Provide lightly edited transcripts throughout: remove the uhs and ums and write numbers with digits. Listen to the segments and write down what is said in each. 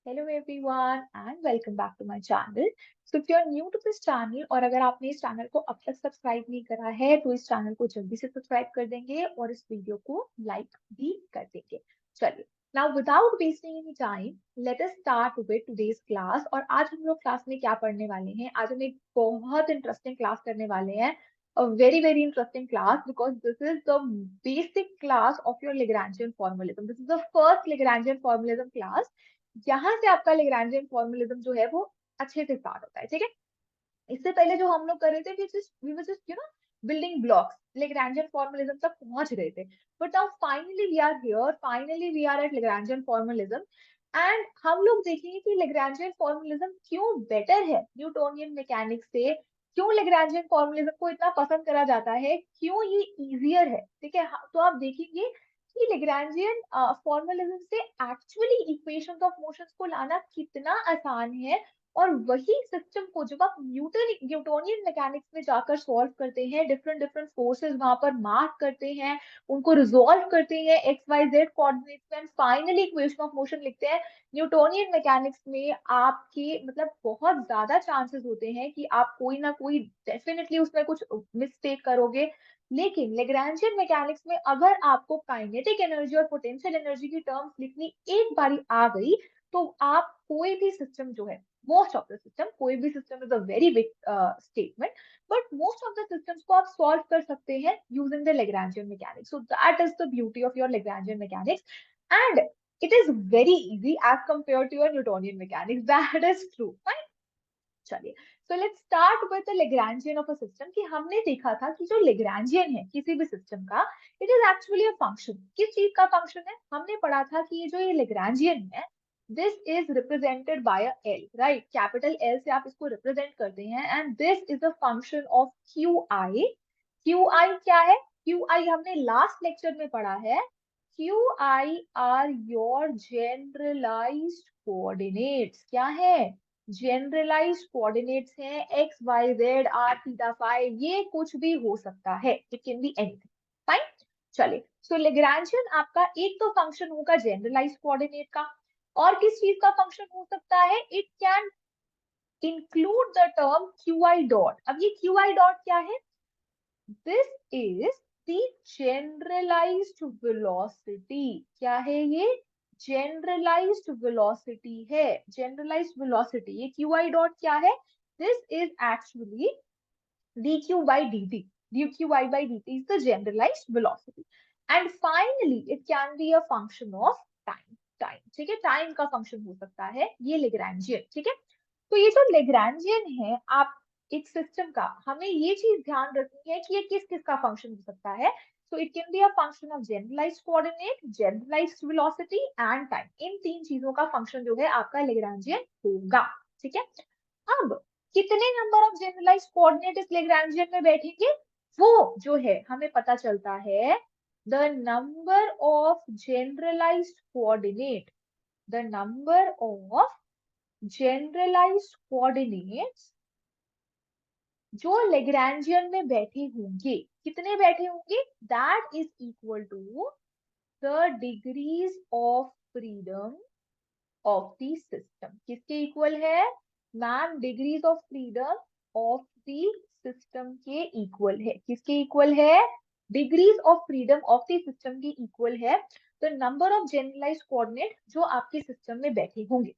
Hello everyone and welcome back to my channel. So if you're new to this channel और अगर आपने इस channel को अब तक सब्सक्राइब नहीं करा है तो इस चैनल को जल्दी से सब्सक्राइब कर देंगे और इस वीडियो को लाइक भी कर देंगे। चलिए, now without wasting any time, let us start with today's class। और आज हम लोग क्लास में क्या पढ़ने वाले हैं? आज हम एक बहुत इंटरेस्टिंग क्लास करने वाले हैं। A very interesting class because this is the basic class of your Lagrangian formalism. This is the first Lagrangian formalism class। यहाँ से आपका लैग्रैन्जियन फॉर्मूलिज्म जो है वो अच्छे से स्टार्ट होता है। ठीक है, इससे पहले जो हम लोग कर रहे थे we were just building blocks, Lagrangian formalism तक पहुंच रहे थे। But now finally we are here, finally we are at Lagrangian formalism. And हम लोग देखेंगे कि लैग्रैन्जियन फॉर्मूलिज्म क्यों बेटर है न्यूटोनियन मैकेनिक्स से, क्यों लैग्रैन्जियन फॉर्मूलिज्म को इतना पसंद करा जाता है, क्यों ये इजियर है। ठीक है, तो आप देखेंगे कि लैग्रैन्जियन फॉर्मूलिज्म से एक्चुअली इक्वेशंस ऑफ मोशंस को लाना कितना आसान है। और वही सिस्टम को जब आप न्यूटोनियन मैकेनिक्स में जाकर सॉल्व करते हैं, डिफरेंट डिफरेंट फोर्सेस वहां पर मार्क करते हैं, उनको रिजोल्व करते हैं एक्स वाई जेड कोऑर्डिनेट्स में, and finally equation of motion लिखते हैं। न्यूटोनियन मैकेनिक्स में आपके मतलब बहुत ज्यादा चांसेस होते हैं कि आप कोई ना कोई डेफिनेटली उसमें कुछ मिस्टेक करोगे। लेकिन लैग्रैन्जियन मैकेनिक्स में अगर आपको काइनेटिक एनर्जी और पोटेंशियल एनर्जी की टर्म्स लिखनी एक बारी आ गई तो आप कोई भी सिस्टम जो है, मोस्ट ऑफ द सिस्टम, कोई भी system is a very big statement, but most of the systems को आप सॉल्व कर सकते हैं using the Lagrangian mechanics. So that is the beauty of your Lagrangian mechanics and it is very easy as compared to your Newtonian mechanics. That is true. Fine. चलिए, so let's start with the Lagrangian of a system. कि हमने देखा था कि जो Lagrangian है किसी भी सिस्टम का, it is actually a function. किस चीज का फंक्शन है? हमने पढ़ा था कि ये जो ये लैग्रैन्जियन है, this is represented by a L, right? Capital L से आप इसको रिप्रेजेंट करते हैं and this is a function of Q I. Q I क्या है? क्यू आई हमने लास्ट लेक्चर में पढ़ा है। Q i are your generalised coordinates. क्या है? जनरलाइज्ड कोऑर्डिनेट्स हैं, x y z r theta phi, ये कुछ भी हो सकता है, it can be anything. Fine. चलिए, सो लैग्रैन्जियन आपका एक तो फंक्शन होगा जनरलाइज्ड कोऑर्डिनेट का, और किस चीज का फंक्शन हो सकता है? It can include the term q I dot. अब ये क्यू आई डॉट क्या है? This is the generalised velocity. क्या है ये? जनरलाइज्ड वेलोसिटी है। जनरलाइज्ड वेलोसिटी, ये क्यू आई डॉट क्या है? This is actually dq by dt। dq by dt is the generalized velocity and finally it can be a function of time। ठीक है, time का फंक्शन हो सकता है ये लैग्रैन्जियन। ठीक है, तो ये जो लैग्रैन्जियन है आप एक सिस्टम का, हमें ये चीज ध्यान रखनी है कि ये किस किस का फंक्शन हो सकता है। So it can be a function of generalised coordinate, generalised velocity and time. इन तीन चीजों का फंक्शन जो है आपका लैग्रैन्जियन होगा। ठीक है, अब कितने नंबर ऑफ जनरलाइज्ड कोऑर्डिनेट इस लैग्रैन्जियन में बैठेंगे वो जो है हमें पता चलता है। The number of generalised coordinate, the number of generalised coordinates जो लैग्रैन्जियन में बैठे होंगे, कितने बैठे होंगे? That is equal to the degrees of freedom of the system. किसके इक्वल है ma'am? Degrees of freedom of the system के इक्वल है। किसके इक्वल है? Degrees of freedom of the system के इक्वल है the number of generalised coordinate जो आपके सिस्टम में बैठे होंगे।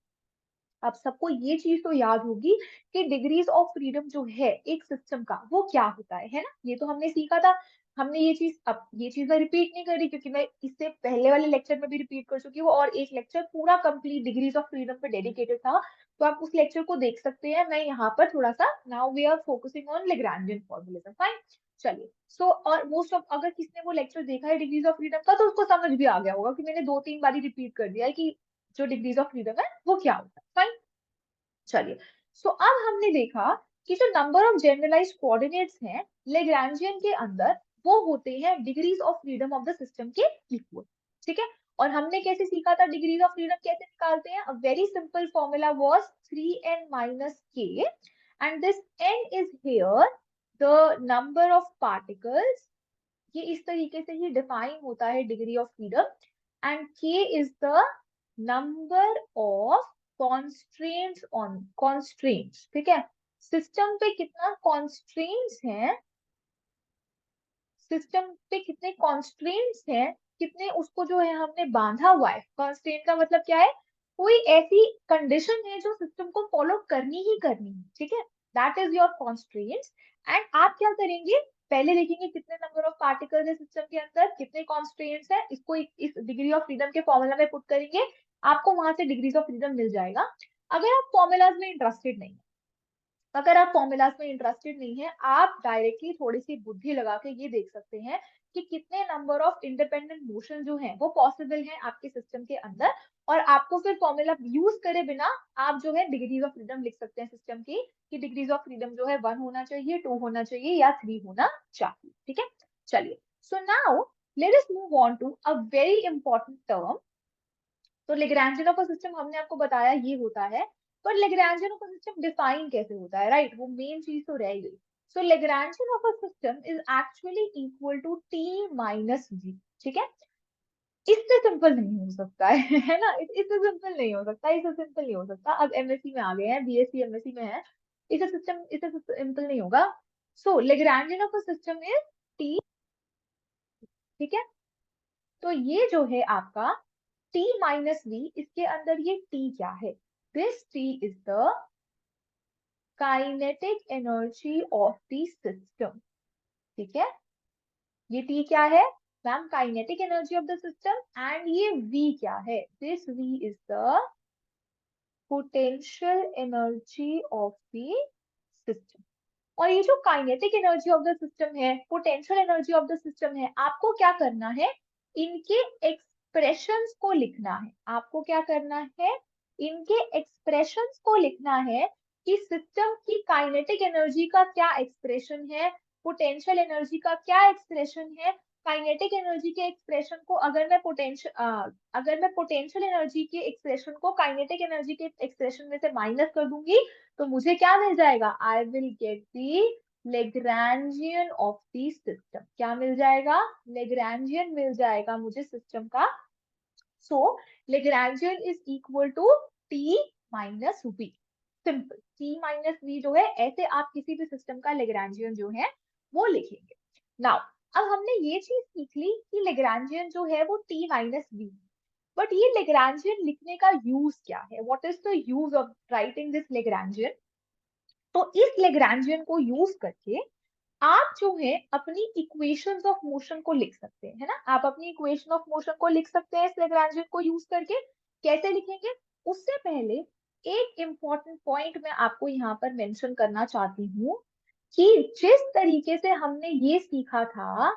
आप सबको ये चीज तो याद होगी कि डिग्रीज ऑफ फ्रीडम जो है एक सिस्टम का वो क्या होता है ना? ये तो हमने सीखा था। हमने ये चीज, अब ये चीज मैं रिपीट नहीं कर रही क्योंकि मैं इससे पहले वाले लेक्चर में भी रिपीट कर चुकी हूँ और एक लेक्चर पूरा कंप्लीट डिग्रीज ऑफ फ्रीडम पे डेडिकेटेड था, तो आप उस लेक्चर को देख सकते हैं। मैं यहाँ पर थोड़ा सा, now we are focusing on Lagrangian formalism. Fine. चलिए, सो और मोस्ट ऑफ, अगर किसने वो लेक्चर देखा है डिग्रीज ऑफ फ्रीडम का तो उसको समझ भी आ गया होगा कि मैंने 2-3 बारी रिपीट कर दिया है कि जो डिग्रीज ऑफ फ्रीडम है वो क्या होता है। फाइन। चलिए, सो अब हमने देखा कि जो नंबर ऑफ जनरलाइज्ड कोऑर्डिनेट्स हैं लैग्रैन्जियन के अंदर वो होते हैं degrees of freedom of the system के इक्वल। ठीक है, और हमने कैसे सीखा था डिग्रीज ऑफ फ्रीडम कैसे निकालते हैं? A very simple formula was 3n minus k and this n is here the number of particles। ये इस तरीके से ही डिफाइन होता है degree of freedom, and k is the number of constraints on constraints, ठीक है, सिस्टम पे कितना कॉन्स्ट्रेंट्स है, सिस्टम पे कितने कॉन्स्ट्रेंट्स हैं, कितने उसको जो है हमने बांधा हुआ है। कॉन्स्ट्रेंट का मतलब क्या है, कोई ऐसी कंडीशन है जो सिस्टम को फॉलो करनी ही करनी है, ठीक है, that is your constraints. And आप क्या करेंगे, पहले देखेंगे कितने नंबर ऑफ पार्टिकल्स है सिस्टम के अंदर, कितने कॉन्स्ट्रेंट्स है, इसको इस डिग्री ऑफ फ्रीडम के फॉर्मूला में पुट करेंगे, आपको वहां से डिग्रीज ऑफ फ्रीडम मिल जाएगा। अगर आप फॉर्मूलाज में इंटरेस्टेड नहीं, अगर आप फॉर्मूलाज में इंटरेस्टेड नहीं है, आप डायरेक्टली थोड़ी सी बुद्धि लगा के ये देख सकते हैं कि कितने नंबर ऑफ इंडिपेंडेंट मोशन जो है वो पॉसिबल है आपके सिस्टम के अंदर, और आपको फिर फॉर्मूला यूज करे बिना आप जो है डिग्रीज ऑफ फ्रीडम लिख सकते हैं सिस्टम की, कि डिग्रीज ऑफ फ्रीडम जो है 1 होना चाहिए, 2 होना चाहिए या 3 होना चाहिए, ठीक है। चलिए, so now let us move on to a very important term. तो लेग्रांजियन ऑफ अ सिस्टम हमने आपको बताया ये होता है, पर Lagrangian of a system define कैसे होता है, राइट, वो मेन चीज तो रह गई। So Lagrangian of a system is actually equal to T minus V, ठीक है। इससे सिंपल नहीं हो सकता है ना, इससे सिंपल नहीं हो सकता, इससे सिंपल नहीं हो सकता। अब एमएससी में आ गए हैं, बीएससी एमएससी में है, इससे सिंपल नहीं होगा। So Lagrangian of a system is T, ठीक है। तो ये जो है आपका t माइनस वी, इसके अंदर ये t क्या है, this t is the kinetic energy of the system, ठीक है। ये t क्या है ma'am, kinetic energy of the system, and ये v क्या है, this v is the potential energy of the system. और ये जो kinetic energy of the system है, potential energy of the system है, आपको क्या करना है, इनके एक्सप्रेशंस को लिखना है। आपको क्या करना है, इनके एक्सप्रेशंस को लिखना है, कि सिस्टम की काइनेटिक एनर्जी का क्या एक्सप्रेशन है, पोटेंशियल एनर्जी का क्या एक्सप्रेशन है। काइनेटिक एनर्जी के एक्सप्रेशन को अगर मैं पोटेंशियल एनर्जी के एक्सप्रेशन को काइनेटिक एनर्जी के एक्सप्रेशन में से माइनस कर दूंगी, तो मुझे क्या मिल जाएगा, I will get the Lagrangian of the system. क्या मिल जाएगा, लेग्रांजियन मिल जाएगा मुझे सिस्टम का। So Lagrangian is equal to T minus V, simple, T minus V जो है, ऐसे आप किसी भी सिस्टम का लेग्रांजियन जो है वो लिखेंगे। नाउ अब हमने ये चीज सीख ली कि लेग्रांजियन जो है वो टी माइनस वी, बट ये लेग्रांजियन लिखने का यूज क्या है, what is the use of writing this Lagrangian. तो इस लेग्रांजियन को यूज करके आप जो है अपनी इक्वेशंस ऑफ मोशन को लिख सकते हैं, है ना, आप अपनी इक्वेशन ऑफ मोशन को लिख सकते हैं इस लेग्रांजियन को यूज करके। कैसे लिखेंगे, उससे पहले एक इंपॉर्टेंट पॉइंट मैं आपको यहाँ पर मेंशन करना चाहती हूँ, कि जिस तरीके से हमने ये सीखा था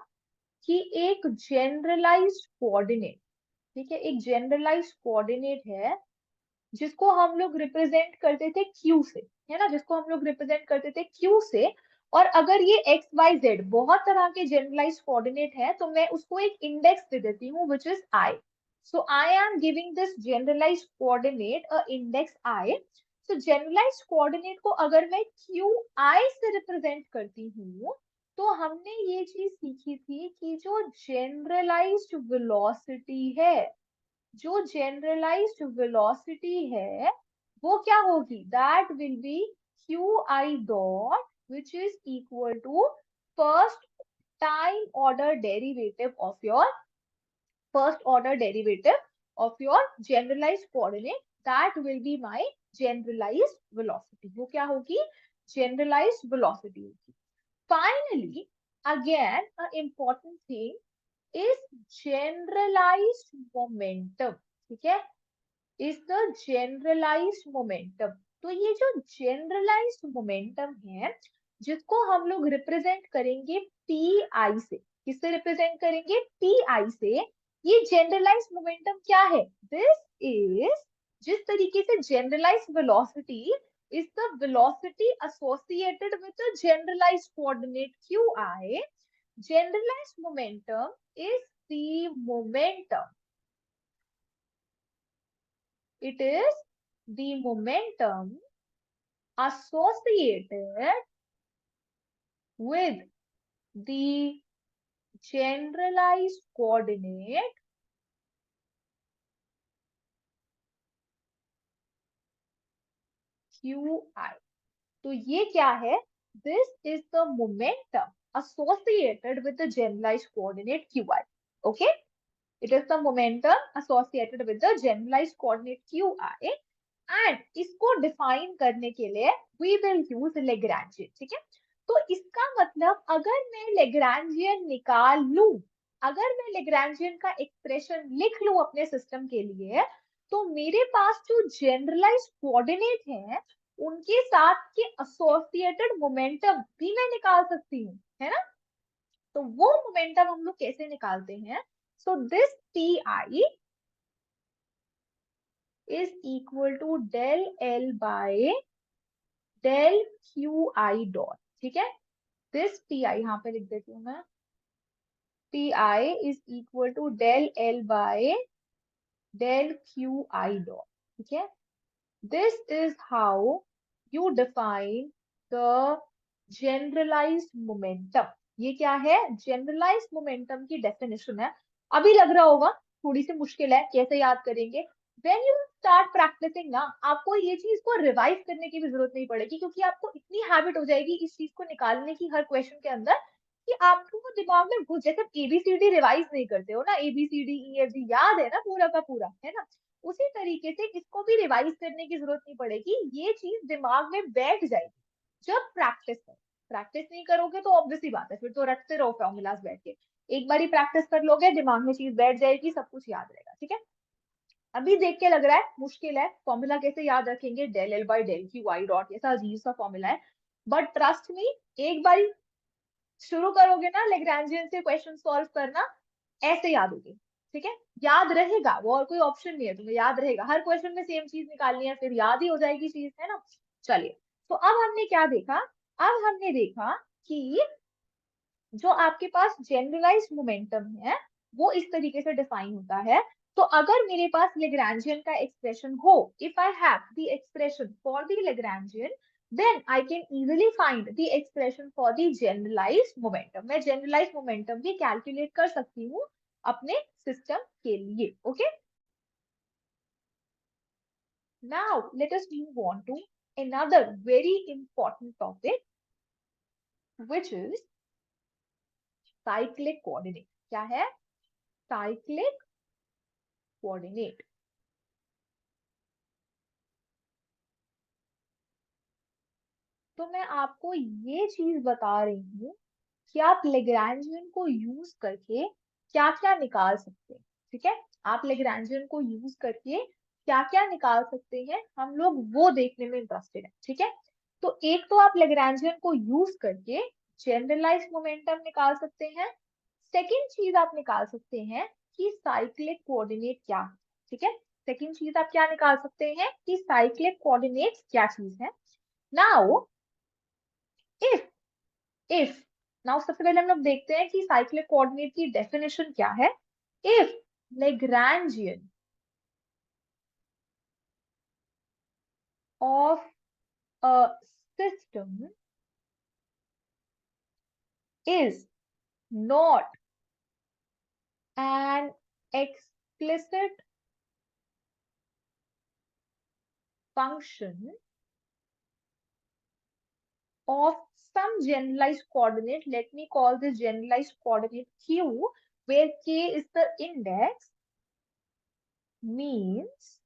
कि एक जनरलाइज्ड कोऑर्डिनेट, ठीक है, एक जनरलाइज्ड कोऑर्डिनेट है जिसको हम लोग रिप्रेजेंट करते थे क्यू से, है ना, जिसको हम लोग रिप्रेजेंट करते थे क्यू से। और अगर ये एक्स वाई जेड बहुत तरह के जनरलाइज कोऑर्डिनेट है, तो मैं उसको एक इंडेक्स दे देती हूँ which is i. So I am giving this generalise coordinate a index i. So generalise coordinate को अगर मैं क्यू आई से रिप्रेजेंट करती हूँ, तो हमने ये चीज सीखी थी कि जो जनरलाइज्ड वेलोसिटी है, जो जनरलाइज्ड वेलोसिटी है, वो क्या होगी, that will be q I dot which is equal to first time order derivative of your first order derivative of your generalised coordinate, that will be my generalised velocity. वो क्या होगी, generalised velocity होगी। Finally again a important thing is generalized momentum, ठीक है, is the generalized momentum। तो ये जो generalized momentum है, जिसको हम लोग रिप्रेजेंट करेंगे पी आई से, किससे रिप्रेजेंट करेंगे, पी आई से। ये generalized momentum क्या है, दिस इज, जिस तरीके से generalized velocity is the velocity associated with the generalized coordinate qi, generalized momentum is the momentum, it is the momentum associated with the generalized coordinate Q I. तो ये क्या है? This is the momentum associated with the generalized coordinate qi. Okay, it is the momentum associated with the generalized coordinate qi, and इसको define करने के लिए we will use Lagrangian. ठीक है, तो इसका मतलब अगर मैं Lagrangian निकाल लूं, अगर मैं Lagrangian का एक्सप्रेशन लिख लूं अपने सिस्टम के लिए, तो मेरे पास जो जनरलाइज्ड कोऑर्डिनेट है उनके साथ के एसोसिएटेड मोमेंटम भी मैं निकाल सकती हूँ, है ना? तो वो मोमेंटम हम लोग कैसे निकालते हैं? So this t i is equal to del L by del Q I dot. ठीक है, दिस टी आई यहाँ पे लिख देती हूँ मैं, t i is equal to del L by del Q I dot. ठीक है, this is how you define the generalized momentum. ये क्या है? generalized momentum की definition है। अभी लग रहा होगा थोड़ी सी मुश्किल है, कैसे याद करेंगे? when you start practicing ना, आपको ये चीज को रिवाइज करने की भी जरूरत नहीं पड़ेगी, क्योंकि आपको इतनी हैबिट हो जाएगी इस चीज को निकालने की हर क्वेश्चन के अंदर कि आपको वो दिमाग में घुस, जैसे एबीसीडी रिवाइज नहीं करते हो ना, एबीसीडी ई एफ जी याद है ना पूरा का पूरा, है ना? उसी तरीके से इसको भी रिवाइज करने की जरूरत नहीं पड़ेगी, ये चीज दिमाग में बैठ जाएगी जब प्रैक्टिस करो। प्रैक्टिस नहीं करोगे तो ऑब्वियसली बात है, फिर तो रटते रहो फॉर्मूलाज बैठ के। एक बार ही प्रैक्टिस कर लोगे, दिमाग में चीज बैठ जाएगी, सब कुछ याद रहेगा। ठीक है, अभी देख के लग रहा है मुश्किल है, फॉर्मूला कैसे याद रखेंगे, del L by del q y dot, ऐसा अजीब सा फॉर्मूला है। बट ट्रस्ट मी, एक बार शुरू करोगे ना लेग्रांजियन से क्वेश्चन सॉल्व करना, ऐसे याद होगी। ठीक है, याद रहेगा, वो और कोई ऑप्शन नहीं है, तुम्हें याद रहेगा। हर क्वेश्चन में सेम चीज निकालनी है, फिर याद ही हो जाएगी चीज, है ना? चलिए, तो अब हमने क्या देखा? अब हमने देखा कि जो आपके पास जनरलाइज्ड मोमेंटम है वो इस तरीके से डिफाइन होता है। तो अगर मेरे पास लेग्रांजियन का एक्सप्रेशन हो, if I have the expression for the Lagrangian, then I can easily find the expression for the generalized momentum. मैं generalized momentum भी कैलकुलेट कर सकती हूँ अपने सिस्टम के लिए। Okay, now let us move on to another very important topic, which is cyclic coordinate. क्या है? cyclic coordinate. तो मैं आपको ये चीज बता रही हूँ कि आप लेग्रांजियन को यूज करके क्या क्या निकाल सकते हैं। ठीक है, आप लेग्रांजियन को यूज करके क्या क्या निकाल सकते हैं, हम लोग वो देखने में इंटरेस्टेड है। ठीक है, तो एक तो आप लेग्रांजियन को यूज करके जनरलाइज्ड मोमेंटम निकाल सकते हैं। सेकेंड चीज आप निकाल सकते हैं कि साइक्लिक कोऑर्डिनेट क्या है। ठीक है, सेकेंड चीज आप क्या निकाल सकते हैं कि साइक्लिक कोऑर्डिनेट क्या चीज है। नाउ इफ इफ नाउ सबसे पहले हम लोग देखते हैं कि साइक्लिक कोऑर्डिनेट की डेफिनेशन क्या है। If Lagrangian of a system is not an explicit function of some generalized coordinate, let me call this generalized coordinate q, where k is the index, means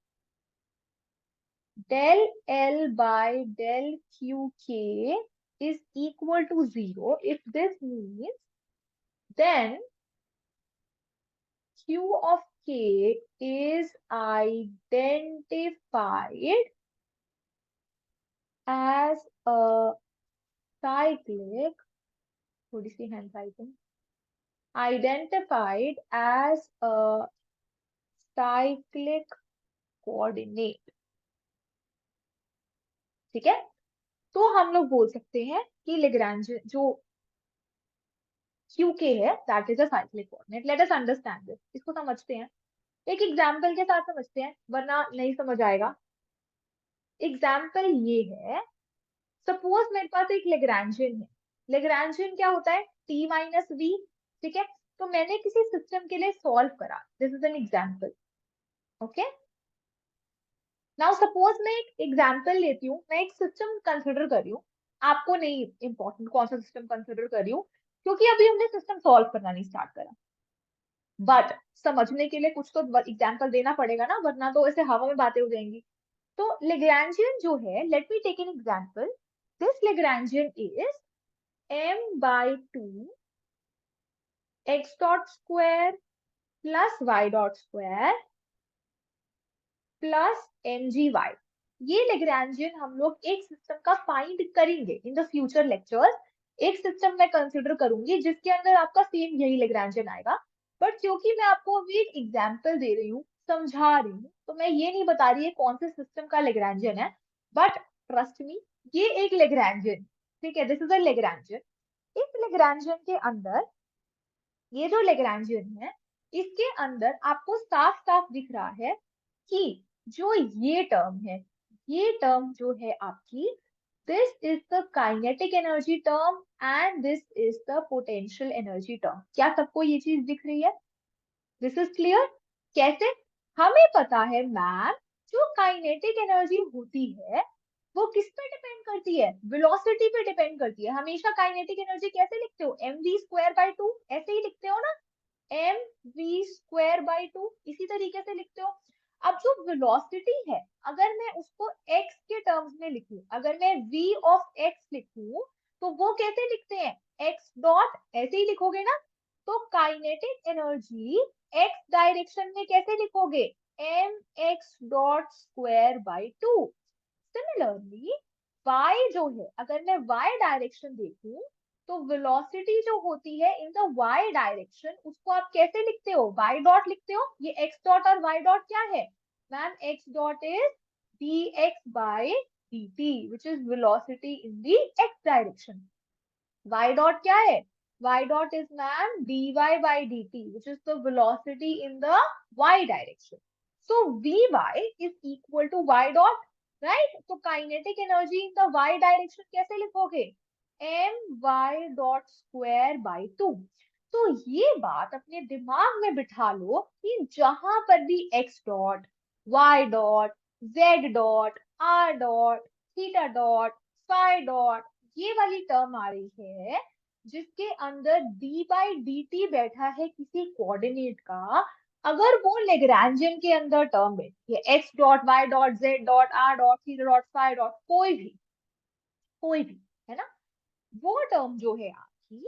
del L by del QK is equal to 0. If this means, then Q of K is identified as a cyclic, थोड़ी सी handwriting, identified as a cyclic coordinate. ठीक है, तो हम लोग बोल सकते हैं कि लेग्रांजियन जो QK है that is a cyclic coordinate. Let us understand this, इसको समझते हैं, एक एग्जाम्पल के साथ समझते हैं वरना नहीं समझ आएगा। एग्जाम्पल ये है, सपोज मेरे पास एक लेग्रांजियन है। लेग्रांजियन क्या होता है? T minus V. ठीक है, तो मैंने किसी सिस्टम के लिए सॉल्व करा, this is an example. Okay, now suppose मैं एक एग्जांपल लेती हूँ, मैं एक सिस्टम कंसिडर कर रही हूँ, आपको नहीं इंपॉर्टेंट कौन सा सिस्टम कंसिडर कर रही हूँ, क्योंकि अभी हमने सिस्टम सॉल्व करना नहीं स्टार्ट करा, बट समझने के लिए कुछ तो एग्जांपल देना पड़ेगा ना, वरना तो ऐसे हवा में बातें हो जाएंगी। तो लेग्रांजियन जो है, let me take an example, this Lagrangian is m/2 x dot square plus y dot square plus mgy। ये लेग्रांजियन हम लोग एक सिस्टम का फाइंड करेंगे इन द फ्यूचर लेक्चर्स। एक सिस्टम मैं कंसिडर करूंगी जिसके अंदर आपका सेम यही लेग्रांजियन आएगा, बट क्योंकि मैं आपको अभी एक एग्जांपल दे रही हूँ, समझा रही हूँ, तो मैं ये नहीं बता रही है कौन से सिस्टम का लेग्रांजियन है, बट ट्रस्ट मी, ये एक लेग्रांजियन, ठीक है, दिस इज अ लेग्रांजियन। इस लेग्रांजियन के अंदर, ये जो लेग्रांजियन है, इसके अंदर आपको साफ साफ दिख रहा है कि जो ये टर्म है, ये टर्म जो है आपकी, this is the kinetic energy term and this is the potential energy term. क्या सबको ये चीज दिख रही है? This is clear? कैसे? हमें पता है मैम, जो काइनेटिक एनर्जी होती है वो किस पे डिपेंड करती है? वेलोसिटी पे डिपेंड करती है। हमेशा काइनेटिक एनर्जी कैसे लिखते हो? mv²/2, ऐसे ही लिखते हो ना, mv²/2, इसी तरीके से लिखते हो। अब जो वेलोसिटी है, अगर मैं उसको x के टर्म्स में लिखूं, अगर मैं v ऑफ x लिखूं, तो वो कैसे लिखते हैं? x डॉट, ऐसे ही लिखोगे ना। तो काइनेटिक एनर्जी x डायरेक्शन में कैसे लिखोगे? mx.2/2। सिमिलरली y जो है, अगर मैं y डायरेक्शन देखूं, तो वेलोसिटी जो होती है इन द y डायरेक्शन, उसको आप कैसे लिखते हो? y डॉट लिखते हो। ये x डॉट और y डॉट क्या है ma'am? x dot is dx by dt which is velocity in the x direction। y dot क्या है? y dot is ma'am dy by dt which is the velocity in the y direction। So vy is equal to y dot, right? तो kinetic energy in the y direction कैसे लिखोगे? my dot square by 2। तो ये बात अपने दिमाग में बिठा लो कि जहां पर भी x dot, y dot, z dot, r dot, theta dot, phi dot, ये वाली टर्म आ रही है, जिसके अंदर d बाई डी टी बैठा है किसी कोऑर्डिनेट का, अगर वो लेग्रांजियन के अंदर टर्म है, ये x dot, y dot, z dot, r dot, theta dot, phi dot, कोई भी, है ना, वो टर्म जो है आपकी,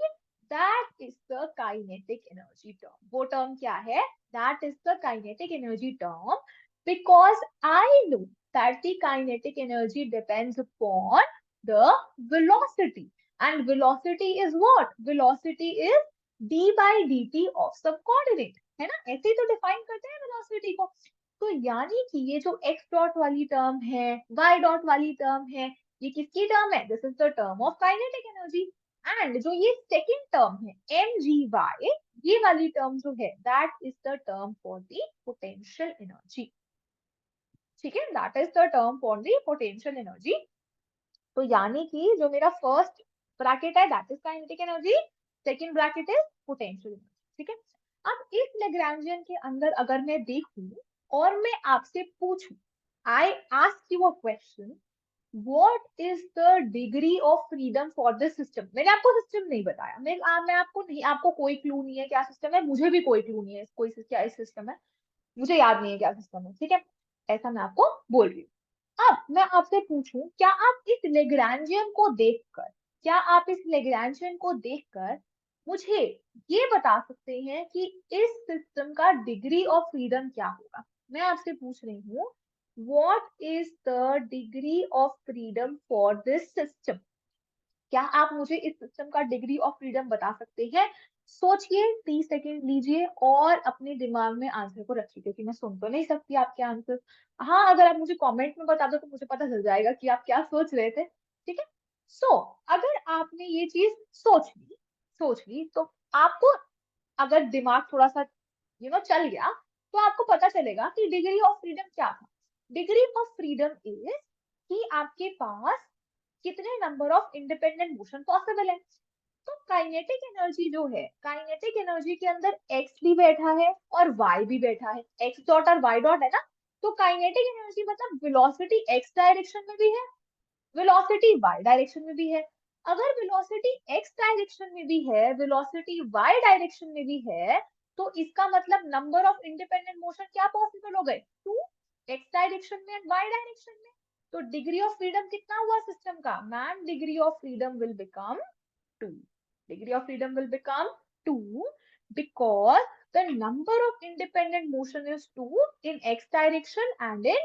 that is the kinetic energy term. वो टर्म क्या है? That is the kinetic energy term, because I know that the kinetic energy depends upon the velocity, and velocity is what? Velocity is d by dt of सब coordinate, है ना, ऐसे ही तो define करते हैं वेलोसिटी को। तो यानी कि ये जो x डॉट वाली टर्म है, y डॉट वाली टर्म है, ये किसकी टर्म है? This is the term of kinetic energy. And जो ये सेकंड टर्म है mgy, ये वाली टर्म जो है, that is the term for the potential energy. ठीक है, that is the term for the potential energy. तो यानी कि जो मेरा फर्स्ट ब्रैकेट है that is kinetic energy, second bracket is potential energy. ठीक है, अब इस लेग्रांजियन के अंदर अगर मैं देखूं और मैं आपसे पूछूं, I ask you a question, What is the degree of freedom for this system? मैंने आपको सिस्टम नहीं बताया, मैं आपको नहीं, आपको कोई क्लू नहीं है क्या सिस्टम है, मुझे भी कोई क्लू नहीं है कोई क्या सिस्टम है, मुझे याद नहीं है क्या सिस्टम है, ठीक है, ऐसा मैं आपको बोल रही हूँ। अब मैं आपसे पूछूं, क्या आप इस लेग्रांजियन को देखकर, क्या आप इस लेग्रांजियन को देखकर मुझे ये बता सकते हैं कि इस सिस्टम का डिग्री ऑफ फ्रीडम क्या होगा? मैं आपसे पूछ रही हूँ, what is the degree of freedom for this system? क्या आप मुझे इस सिस्टम का डिग्री ऑफ फ्रीडम बता सकते हैं? सोचिए, 30 सेकेंड लीजिए और अपने दिमाग में आंसर को रखिए, क्योंकि मैं सुन तो नहीं सकती आपके आंसर। हाँ, अगर आप मुझे कमेंट में बता दो तो मुझे पता चल जाएगा कि आप क्या सोच रहे थे। ठीक है, सो अगर आपने ये चीज सोच ली तो आपको, अगर दिमाग थोड़ा सा चल गया, तो आपको पता चलेगा कि डिग्री ऑफ फ्रीडम क्या था। डिग्री ऑफ फ्रीडम इज कि आपके पास कितने number of independent motion possible है। तो काइनेटिक एनर्जी जो है, काइनेटिक एनर्जी के अंदर x भी बैठा है और y भी बैठा है, x डॉट और y डॉट है ना, तो काइनेटिक एनर्जी मतलब वेलोसिटी x डायरेक्शन में भी है, वेलोसिटी y डायरेक्शन में भी है। अगर वेलोसिटी x डायरेक्शन में भी है, वेलोसिटी y डायरेक्शन में भी है, तो इसका मतलब नंबर ऑफ इंडिपेंडेंट मोशन क्या पॉसिबल हो गए, 2, x डायरेक्शन में एंड y डायरेक्शन में। तो डिग्री ऑफ फ्रीडम कितना हुआ सिस्टम का, man degree of freedom will become 2, degree of freedom will become 2 because the number of independent motion is 2 in x direction and in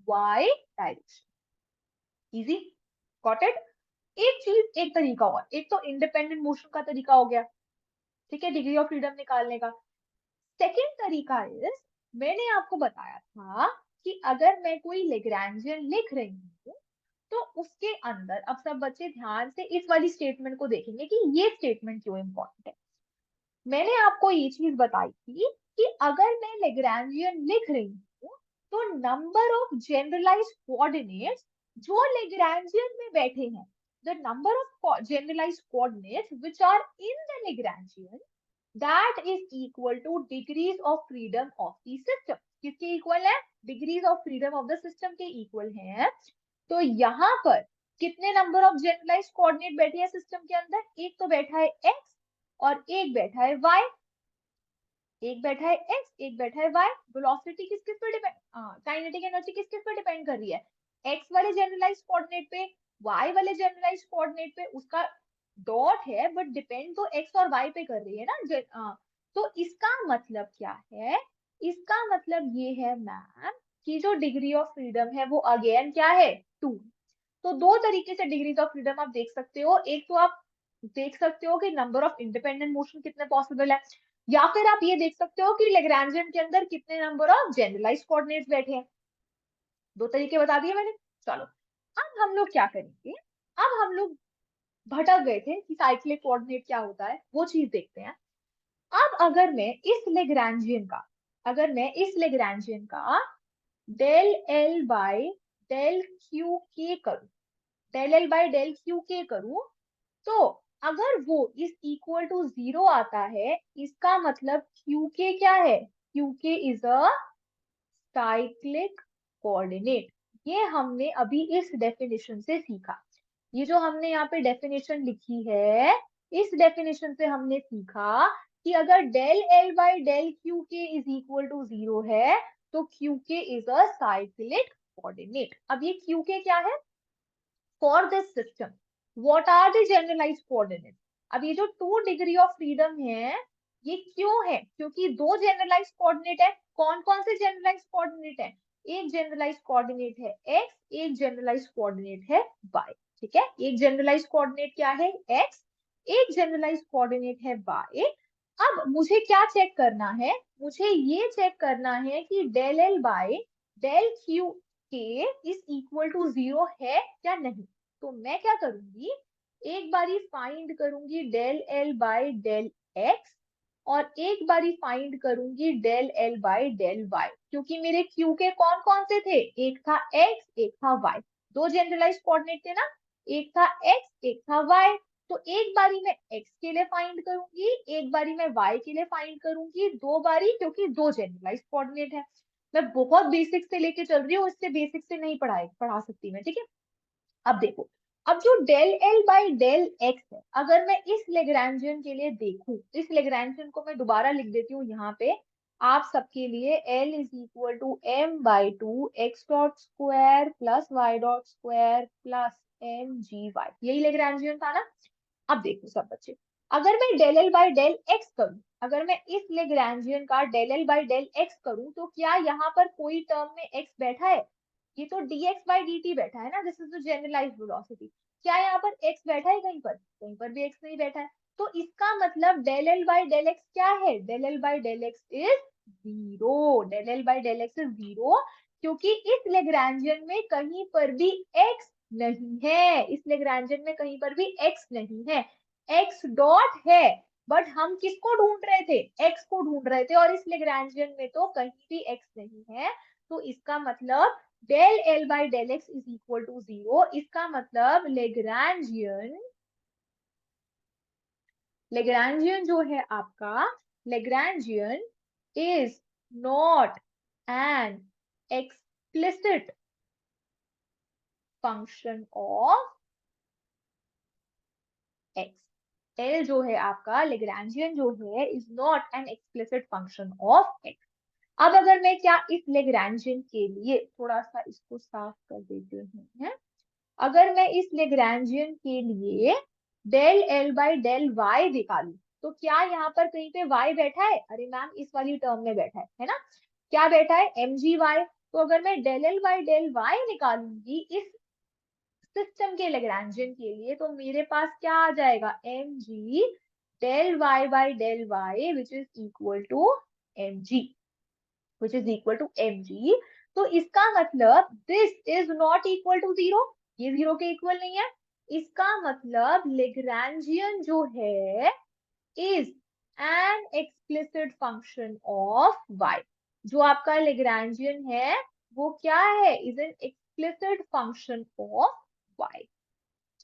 y direction. Easy, got it? एक चीज, एक तरीका और, एक तो इंडिपेंडेंट मोशन का तरीका हो गया, ठीक है, डिग्री ऑफ फ्रीडम निकालने का। सेकेंड तरीका इज, मैंने आपको बताया था कि अगर मैं कोई लेग्रांजियन लिख रही हूँ तो उसके अंदर, अब सब बच्चे ध्यान से इस वाली स्टेटमेंट को देखेंगे कि ये स्टेटमेंट क्यों इंपॉर्टेंट है। मैंने आपको ये चीज बताई थी कि अगर मैं लेग्रांजियन लिख रही हूँ तो नंबर ऑफ जनरलाइज्ड कोऑर्डिनेट्स जो लेग्रांजियन में बैठे हैं, the number of generalised coordinates which are in the Lagrangian, that is equal to degrees of freedom of the system. किसके इक्वल है, degrees of freedom of the system के equal है। तो यहाँ पर कितने नंबर ऑफ जनरलाइज्ड कोऑर्डिनेट बैठे हैं सिस्टम के अंदर, एक तो बैठा है x और एक बैठा है y, एक बैठा है x, एक बैठा है y। वेलोसिटी किस किस पे डिपेंड, काइनेटिक एनर्जी किस किस पे डिपेंड कर रही है, x वाले जनरलाइज्ड कोऑर्डिनेट पे, y वाले जनरलाइज्ड कोऑर्डिनेट पे। उसका डॉट है बट डिपेंड तो x और y पे कर रही है ना। तो इसका मतलब क्या है, इसका मतलब ये है मैम कि जो डिग्री ऑफ फ्रीडम है वो अगेन क्या है, 2। तो दो तरीके से डिग्रीज ऑफ फ्रीडम आप देख सकते हो, एक तो आप देख सकते हो कि नंबर ऑफ इंडिपेंडेंट मोशन कितने पॉसिबल है, या फिर आप ये देख सकते हो कि लेग्रांजियन के अंदर कितने नंबर ऑफ जनरलाइज्ड कोऑर्डिनेट्स बैठे हैं। दो तरीके बता दिए मैंने। चलो अब हम लोग क्या करेंगे, अब हम लोग भटक गए थे कि साइक्लिक कोऑर्डिनेट क्या होता है, वो चीज देखते हैं। अब अगर मैं इस लेग्रांजियन का, अगर मैं इस लेग्रांजियन का del L by del q k करूं, del L by del q k करूं, तो अगर वो इस इक्वल टू 0 आता है, इसका मतलब क्यू के क्या है, Q k is a cyclic coordinate. ये हमने अभी इस डेफिनेशन से सीखा। ये जो हमने यहाँ पे डेफिनेशन लिखी है, इस डेफिनेशन से हमने सीखा कि अगर del L by del q k is equal to 0 है तो Q k is a cyclic coordinate. अब ये क्यू के क्या है, for this system what are the generalized coordinates। अब ये जो 2 डिग्री ऑफ फ्रीडम है ये क्यों है, क्योंकि दो जनरलाइज्ड कोऑर्डिनेट है। कौन कौन से जनरलाइज्ड कोऑर्डिनेट है, एक जनरलाइज्ड कोऑर्डिनेट है x, एक जनरलाइज्ड कोऑर्डिनेट है y। ठीक है, एक जनरलाइज्ड कोऑर्डिनेट क्या है x, एक जनरलाइज्ड कोऑर्डिनेट है y। अब मुझे क्या चेक करना है, मुझे ये चेक करना है कि del L by del q k is equal to 0 है या नहीं। तो मैं क्या करूंगी, एक बारी फाइंड करूंगी del L by del x और एक बारी फाइंड करूंगी del L by del y, क्योंकि मेरे क्यू के कौन कौन से थे, एक था एक्स एक था वाई, दो जनरलाइज्ड कोऑर्डिनेट थे ना, एक था एक्स एक था वाई। तो एक बारी मैं x के लिए फाइंड करूंगी, एक बारी मैं y के लिए फाइंड करूंगी, दो बारी, क्योंकि दो जनरलाइज्ड कोऑर्डिनेट है। मैं बहुत बेसिक से लेके चल रही हूँ, इससे बेसिक से नहीं पढ़ा सकती मैं, ठीक है। अब देखो, अब जो del L by del x है, अगर मैं इस लेग्रांजियन के लिए देखूं, इस लेग्रांजियन को मैं दोबारा लिख देती हूँ यहाँ पे आप सबके लिए, L is equal to m by two x dot square plus y dot square plus m ji y, यही लेग्रांजियन था ना। अब देखो सब बच्चे, अगर मैं del L by del x करूं, अगर मैं इस लेग्रांजियन का del L by del x करूं, तो क्या यहाँ पर कोई टर्म में एक्स बैठा है, ये तो dx by dt बैठा है ना, this is the generalised velocity. क्या यहाँ पर x बैठा है, कहीं पर, कहीं पर भी x नहीं बैठा है। तो इसका मतलब del L by del x क्या है, del L by del x is 0, del L by del x is 0, क्योंकि इस लेग्रांजियन में कहीं पर भी x नहीं है, इस लेग्रांजियन में कहीं पर भी x नहीं है, x डॉट है। बट हम किसको ढूंढ रहे थे, x को ढूंढ रहे थे, और इस लेग्रांजियन में तो कहीं भी x नहीं है। तो इसका मतलब del L by del x is equal to 0, इसका मतलब लेग्रांजियन जो है आपका, Lagrangian is not an x explicit function of x. L जो है आपका लेग्रांजियन जो है is not an explicit function of x. अब अगर मैं क्या इस लेग्रांजियन के लिए थोड़ा सा इसको साफ कर देते हैं, अगर मैं इस लेग्रांजियन के लिए del L by del y निकालू तो क्या यहाँ पर कहीं पे y बैठा है? अरे मैम इस वाली टर्म में बैठा है ना? क्या बैठा है? एम जी वाई। तो अगर मैं del L by del Y निकालूंगी इस सिस्टम के लेग्रांजियन के लिए तो मेरे पास क्या आ जाएगा? M g del y by del y which is equal to m g, which is equal to m g. तो इसका मतलब this is not equal to zero, ये जीरो के इक्वल नहीं है। इसका मतलब लेग्रांजियन जो है is an explicit function of y। जो आपका लेग्रांजियन है वो क्या है? Is an explicit function of y।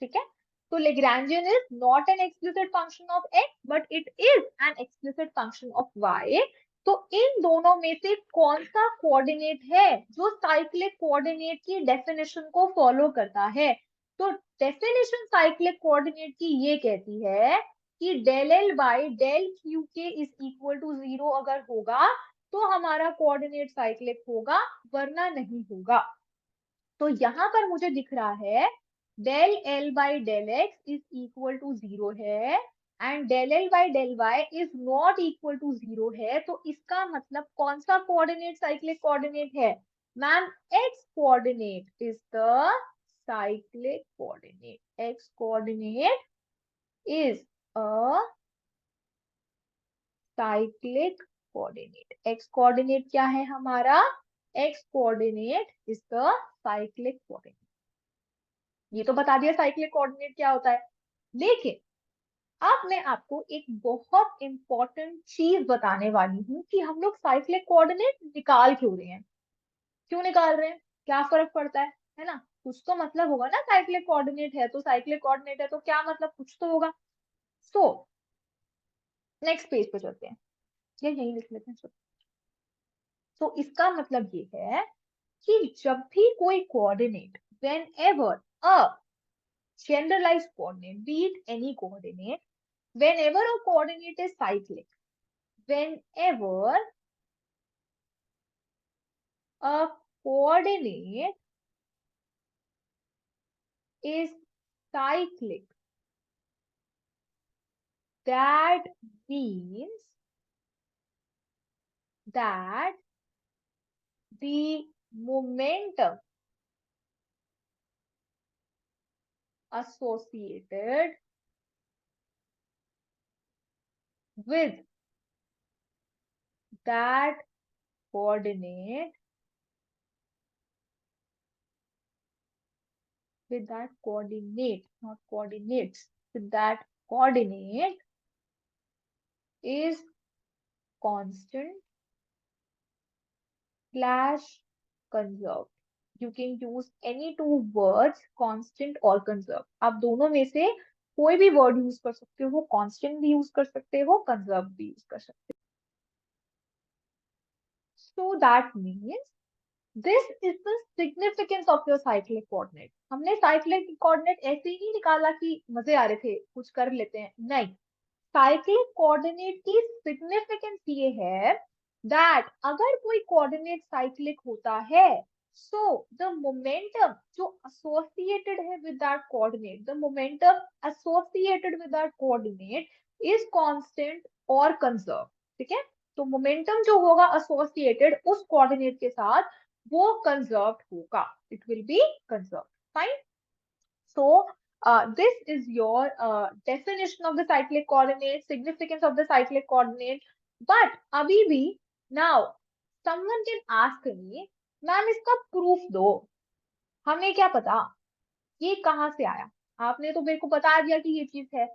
ठीक है, तो Lagrangian is not an explicit function of x but it is an explicit function of y। तो इन दोनों में से कौन सा कोऑर्डिनेट है जो साइक्लिक कोऑर्डिनेट की डेफिनेशन को फॉलो करता है? तो डेफिनेशन साइक्लिक कोऑर्डिनेट की ये कहती है कि del L by del q k is equal to zero अगर होगा तो हमारा कोऑर्डिनेट साइक्लिक होगा, वरना नहीं होगा। तो यहां पर मुझे दिख रहा है del L by del x is equal to zero है and del L by del Y is not equal to zero है। तो इसका मतलब कौन सा कोऑर्डिनेट साइक्लिक कोऑर्डिनेट है? Ma'am X coordinate is the cyclic coordinate. X coordinate is a cyclic coordinate. X coordinate क्या है हमारा? X coordinate is the cyclic coordinate. ये तो बता दिया साइक्लिक कोऑर्डिनेट क्या होता है। लेकिन अब मैं आपको एक बहुत इंपॉर्टेंट चीज बताने वाली हूँ कि हम लोग साइक्लिक कोऑर्डिनेट निकाल क्यों रहे हैं, क्यों निकाल रहे हैं, क्या फर्क पड़ता है ना? कुछ तो मतलब होगा ना, साइक्लिक कोऑर्डिनेट है तो साइक्लिक कोऑर्डिनेट है तो क्या मतलब, कुछ तो होगा। सो नेक्स्ट पेज पे चलते हैं, ये यही लिख लेते हैं। तो इसका मतलब ये है कि जब भी कोई coordinate, when ever a generalized coordinate, be it any coordinate, whenever a coordinate is cyclic, whenever a coordinate is cyclic, that means that the momentum associated with that coordinate, with that coordinate, not coordinates, with that coordinate is constant slash conserved. You can use any two words, constant or conserve। आप दोनों में से कोई भी word use कर सकते हो, constant भी यूज कर सकते हो, कंजर्व भी यूज कर सकते हो। So that means this is the significance of your cyclic coordinate. हमने साइक्लिक कोऑर्डिनेट ऐसे ही नहीं निकाला कि मजे आ रहे थे कुछ कर लेते हैं, नहीं। साइक्लिक कोऑर्डिनेट की सिग्निफिकेंस ये है दैट अगर कोई कोऑर्डिनेट साइक्लिक होता है सो द मोमेंटम जो एसोसिएटेड है with that coordinate, the momentum associated with that coordinate is constant और कंजर्व। ठीक है, तो मोमेंटम जो होगा एसोसिएटेड उस कोऑर्डिनेट के साथ वो कंजर्व्ड होगा, it will be conserved. Fine. So this is your definition of the cyclic coordinate, significance of the cyclic coordinate. But अभी भी now someone can ask me, ma'am इसका प्रूफ दो, हमें क्या पता ये कहाँ से आया? आपने तो मेरे को बता दिया कि ये चीज है,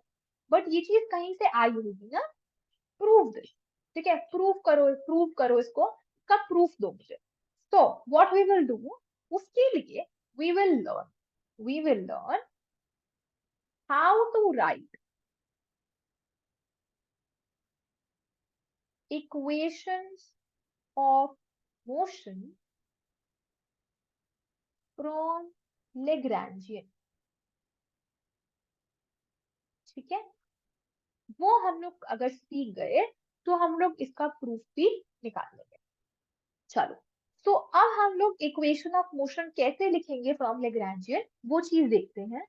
बट ये चीज कहीं से आई होगी ना, प्रूफ दे। ठीक है, प्रूफ करो इसको, इसका प्रूफ दो मुझे। So what we will do, उसके लिए we will learn how to write equations of motion from Lagrangian, ठीक है। वो हम लोग अगर सीख गए तो हम लोग इसका प्रूफ भी निकाल लेंगे। चलो, तो अब हम लोग इक्वेशन ऑफ मोशन कैसे लिखेंगे फ्रॉम लेग्रांजियन वो चीज देखते हैं।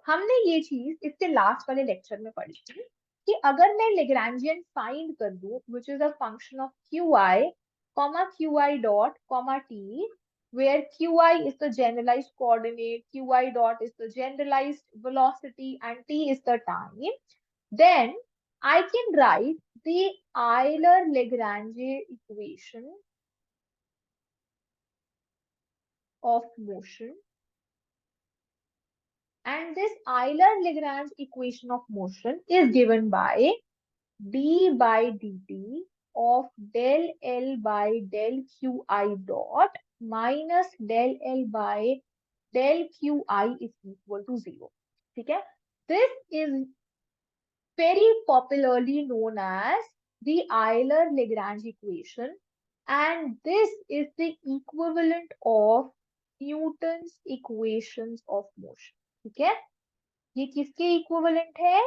हमने ये चीज इससे लास्ट वाले लेक्चर में पढ़ी थी कि अगर मैं लेग्रांजियन फाइंड कर दूं which is a function of Q I dot comma T, where qi is the generalized coordinate, qi dot is the generalized velocity, and t is the time, then I can write the Euler-Lagrange equation of motion, and this Euler-Lagrange equation of motion is given by d by dt of del L by del Qi dot minus del L by del Qi is equal to 0. ठीक है, this is very popularly known as the Euler-Lagrange equation, and this is the equivalent of Newton's equations of motion. ठीक है, ये किसके equivalent है?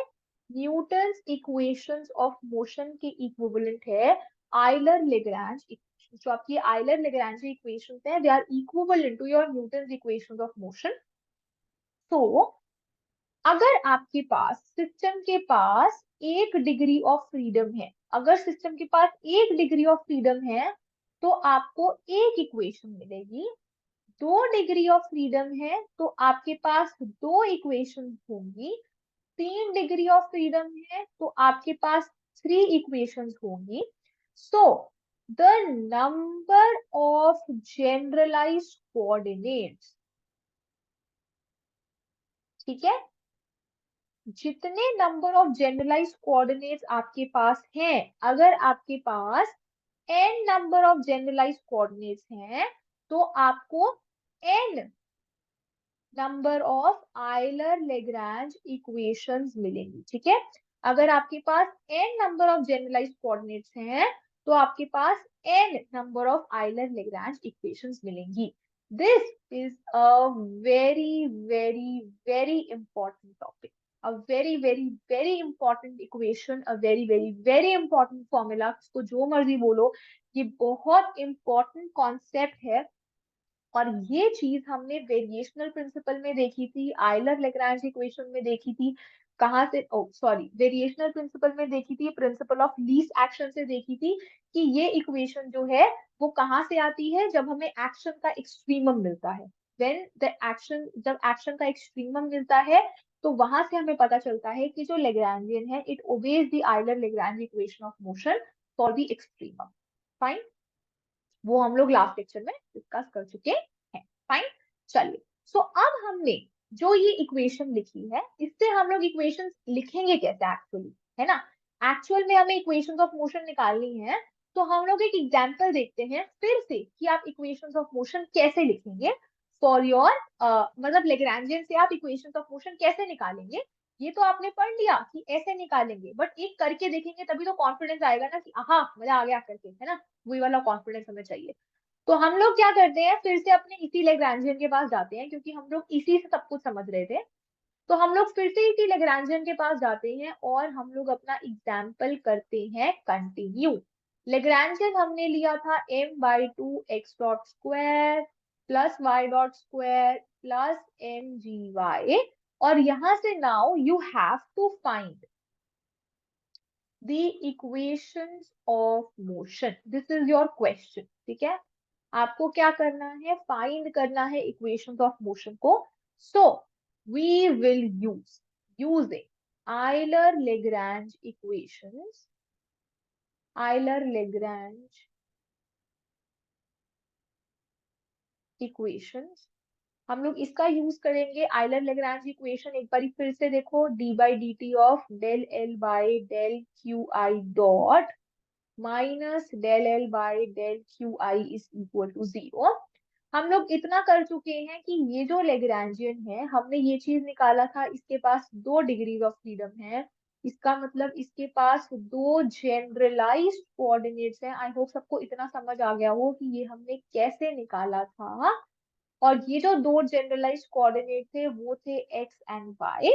Newton's equations of motion के equivalent है Euler Lagrange equation. जो आपकी आइलर-लेग्रांज इक्वेशंस है, they are equivalent to your Newton's equations of motion. तो अगर आपके पास सिस्टम के पास 1 डिग्री ऑफ फ्रीडम है, अगर सिस्टम के पास 1 डिग्री ऑफ फ्रीडम है तो आपको एक इक्वेशन मिलेगी। 2 डिग्री ऑफ फ्रीडम है तो आपके पास 2 इक्वेशन होंगी। 3 डिग्री ऑफ फ्रीडम है तो आपके पास 3 इक्वेशंस होंगी। So the number of generalised coordinates, ठीक है, जितने नंबर ऑफ जनरलाइज्ड कोऑर्डिनेट्स आपके पास हैं, अगर आपके पास n number of generalised coordinates हैं तो आपको n number of Euler Lagrange equations मिलेंगी। ठीक है, अगर आपके पास n number of generalised coordinates हैं तो आपके पास n number of Euler Lagrange equations मिलेंगी। This is a very very very important topic, a very very very important equation, a very very very important formula, इसको जो मर्जी बोलो, ये बहुत इंपॉर्टेंट कॉन्सेप्ट है। और ये चीज हमने वेरिएशनल प्रिंसिपल में देखी थी, आइलर लेग्रांज इक्वेशन में देखी थी, कहाँ से, ओ सॉरी, वेरिएशनल प्रिंसिपल में देखी थी, प्रिंसिपल ऑफ लीस्ट एक्शन से देखी थी कि ये इक्वेशन जो है वो कहाँ से आती है, जब हमें एक्शन का एक्सट्रीमम मिलता है। व्हेन द एक्शन, जब एक्शन का एक्सट्रीमम मिलता है तो वहां से हमें पता चलता है कि जो लेग्रांजियन है it obeys the Euler Lagrange equation of motion for the extremum. Fine, वो हम लोग लास्ट लेक्चर में डिस्कस कर चुके हैं। फाइन, चलिए, सो अब हमने जो ये इक्वेशन लिखी है इससे हम लोग इक्वेशंस लिखेंगे कैसे एक्चुअली, है ना। एक्चुअल में हमें इक्वेशंस ऑफ मोशन निकालनी है तो हम लोग एक एग्जांपल देखते हैं फिर से कि आप इक्वेशंस ऑफ मोशन कैसे लिखेंगे फॉर योर, मतलब लेग्रांजियन से आप इक्वेशंस ऑफ मोशन कैसे निकालेंगे। ये तो आपने पढ़ लिया कि ऐसे निकालेंगे, बट एक करके देखेंगे तभी तो कॉन्फिडेंस आएगा ना कि आहा मजा आ गया करके, है ना, वही वाला कॉन्फिडेंस हमें चाहिए। तो हम लोग क्या करते हैं, फिर से अपने इसी लेग्रांजियन के पास जाते हैं क्योंकि हम लोग इसी से सब कुछ समझ रहे थे। तो हम लोग फिर से इसी लेग्रांजियन के पास जाते हैं और हम लोग अपना एग्जाम्पल करते हैं कंटिन्यू। लेग्रांजियन हमने लिया था m/2 x dot square plus y dot square plus mgy, और यहां से now you have to find the equations of motion. This is your question, ठीक है। आपको क्या करना है, फाइंड करना है इक्वेशंस ऑफ मोशन को। So we will using Euler Lagrange equations, Euler Lagrange equations, हम लोग इसका यूज करेंगे। आइलर-लेग्रांज इक्वेशन एक बार फिर से देखो, d by D T of del L by del Q I dot minus del L by del Q I is equal to 0। हम लोग इतना कर चुके हैं कि ये जो लेग्रांजियन है हमने ये चीज निकाला था, इसके पास 2 डिग्रीज ऑफ फ्रीडम है, इसका मतलब इसके पास 2 जनरलाइज्ड कोऑर्डिनेट्स हैं। आई होप सबको इतना समझ आ गया हो कि ये हमने कैसे निकाला था और ये जो दो जनरलाइज्ड कोऑर्डिनेट थे वो थे एक्स एंड वाई।